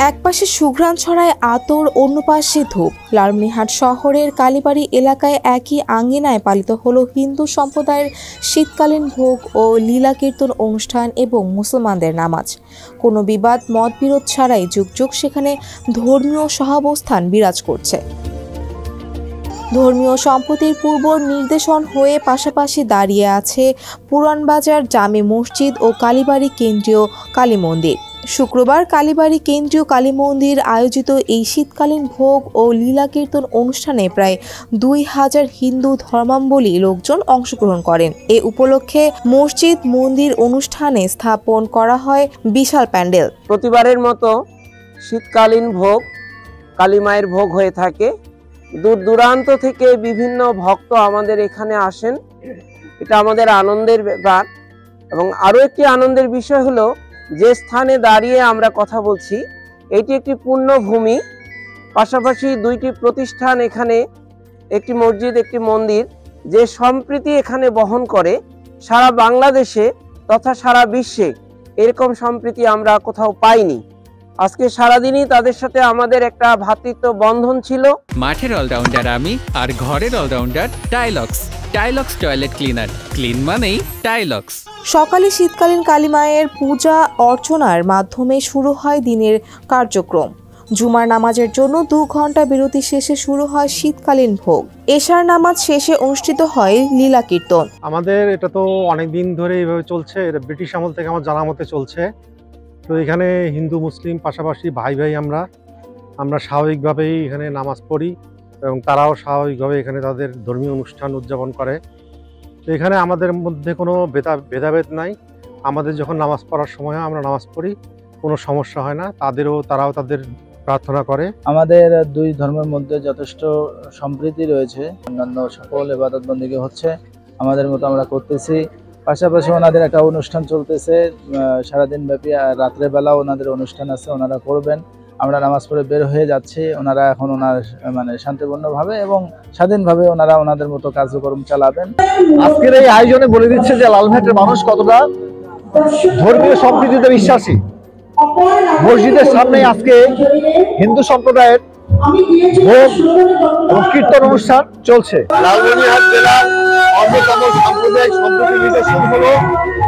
একপাশে সুঘ্রাণ ছড়ায় আতর, অন্য পাশে ধূপ। লালমনিরহাট শহরের কালীবাড়ি এলাকায় একই আঙ্গিনায় পালিত হলো হিন্দু সম্প্রদায়ের শীতকালীন ভোগ ও লীলা কীর্তন অনুষ্ঠান এবং মুসলমানদের নামাজ। কোনো বিবাদ মতবিরোধ ছাড়াই যুগ যুগ সেখানে ধর্মীয় সহাবস্থান বিরাজ করছে। ধর্মীয় সম্প্রীতির পূর্ব নির্দেশন হয়ে পাশাপাশি দাঁড়িয়ে আছে পুরানবাজার জামে মসজিদ ও কালীবাড়ি কেন্দ্রীয় কালী মন্দির। শুক্রবার কালীবাড়ি কেন্দ্রীয় কালী মন্দির আয়োজিত এই শীতকালীন ভোগ ও লীলা কীর্তন অনুষ্ঠানে প্রায় 2000 হিন্দু ধর্মাবলম্বী লোকজন অংশগ্রহণ করেন। এ উপলক্ষে মসজিদ মন্দির অনুষ্ঠানে স্থাপন করা হয় বিশাল প্যান্ডেল। প্রতিবারের মতো শীতকালীন ভোগ কালী মায়ের ভোগ হয়ে থাকে। দূর দূরান্ত থেকে বিভিন্ন ভক্ত আমাদের এখানে আসেন, এটা আমাদের আনন্দের ব্যাপার। এবং আরও একটি আনন্দের বিষয় হলো যে স্থানে দাঁড়িয়ে আমরা কথা বলছি এটি একটি পুণ্যভূমি, পাশাপাশি দুইটি প্রতিষ্ঠান এখানে, একটি মসজিদ একটি মন্দির, যে সম্প্রীতি এখানে বহন করে সারা বাংলাদেশে তথা সারা বিশ্বে এরকম সম্প্রীতি আমরা কোথাও পাইনি। আজকে সারাদিনই তাদের সাথে আমাদের একটা ভ্রাতৃত্ব বন্ধন ছিল। মাঠের অলরাউন্ডার আমি, আর ঘরের allrounder Tylox. Tylox toilet cleaner, clean মানেই টাইলক্স। সকালে শীতকালীন কালী মায়ের পূজা অর্চনার মাধ্যমে শুরু হয় দিনের কার্যক্রম। জুমার নামাজের জন্য 2 ঘন্টা বিরতি শেষে শুরু হয় শীতকালীন ভোগ। এশার নামাজ শেষে অনুষ্ঠিত হয় লীলা কীর্তন। আমাদের এটা তো অনেক দিন ধরে এইভাবে চলছে, এটা ব্রিটিশ আমল থেকে আমার জানা মতে চলছে। তো এখানে হিন্দু মুসলিম পাশাপাশি ভাই ভাই আমরা স্বাভাবিকভাবেই এখানে নামাজ পড়ি এবং তারাও স্বাভাবিকভাবে এখানে তাদের ধর্মীয় অনুষ্ঠান উদযাপন করে। তো এখানে আমাদের মধ্যে কোনো ভেদাভেদ নাই। আমাদের যখন নামাজ পড়ার সময় হয় আমরা নামাজ পড়ি, কোনো সমস্যা হয় না। তারাও তাদের প্রার্থনা করে। আমাদের দুই ধর্মের মধ্যে যথেষ্ট সম্প্রীতি রয়েছে। অন্যান্য সকল ইবাদত বন্দেগী হচ্ছে, আমাদের মতো আমরা করতেছি। পাশাপাশি ওনাদের একটা অনুষ্ঠান চলতেছে সারাদিন ব্যাপী, রাত্রেবেলা ওনাদের অনুষ্ঠান আছে, ওনারা করবেন। আমরা নামাজ পড়ে বের হয়ে যাচ্ছি, ওনারা এখন শান্তিপূর্ণভাবে এবং স্বাধীনভাবে ওনারা ওনাদের মতো কার্যক্রম চালাবেন। আজকের এই আয়োজনে বলে দিচ্ছে যে লালমনিরহাটের মানুষ কতটা ধর্মীয় সম্প্রীতিতে বিশ্বাসী। মসজিদের সামনে আজকে হিন্দু সম্প্রদায়ের ভোগ এবং কীর্তন অনুষ্ঠান চলছে। লালমনিরহাট জেলার অন্যতম সাম্প্রদায়িক সম্প্রীতি নিদর্শন হলো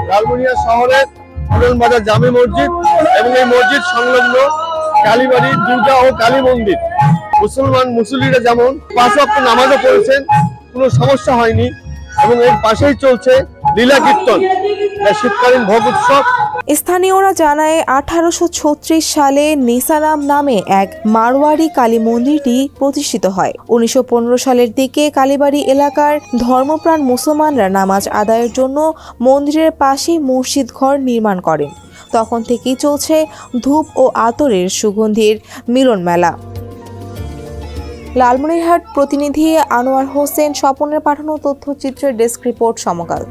লালমনিরহাট শহরের পুরানবাজার জামে মসজিদ এবং এই মসজিদ সংলগ্ন কালীবাড়ি দুর্গা ও কালী মন্দির। মুসল্লিরা যেমন 5 ওয়াক্ত নামাজও পড়েছেন, কোনো সমস্যা হয়নি। এবং এর পাশেই চলছে লীলা কীর্তন, শীতকালীন ভোগ উৎসব। স্থানীয়রা জানায় 1836 সালে নিসারাম নামে এক মারওয়াড়ি কালী মন্দিরটি প্রতিষ্ঠিত হয়। 1915 সালের দিকে কালীবাড়ি এলাকার ধর্মপ্রাণ মুসলমানরা নামাজ আদায়ের জন্য মন্দিরের পাশেই মসজিদ ঘর নির্মাণ করেন। তখন থেকেই চলছে ধূপ ও আতরের সুগন্ধির মিলন মেলা। লালমনিরহাট প্রতিনিধি আনোয়ার হোসেন স্বপনের পাঠানো তথ্যচিত্রের ডেস্ক রিপোর্ট সমকাল।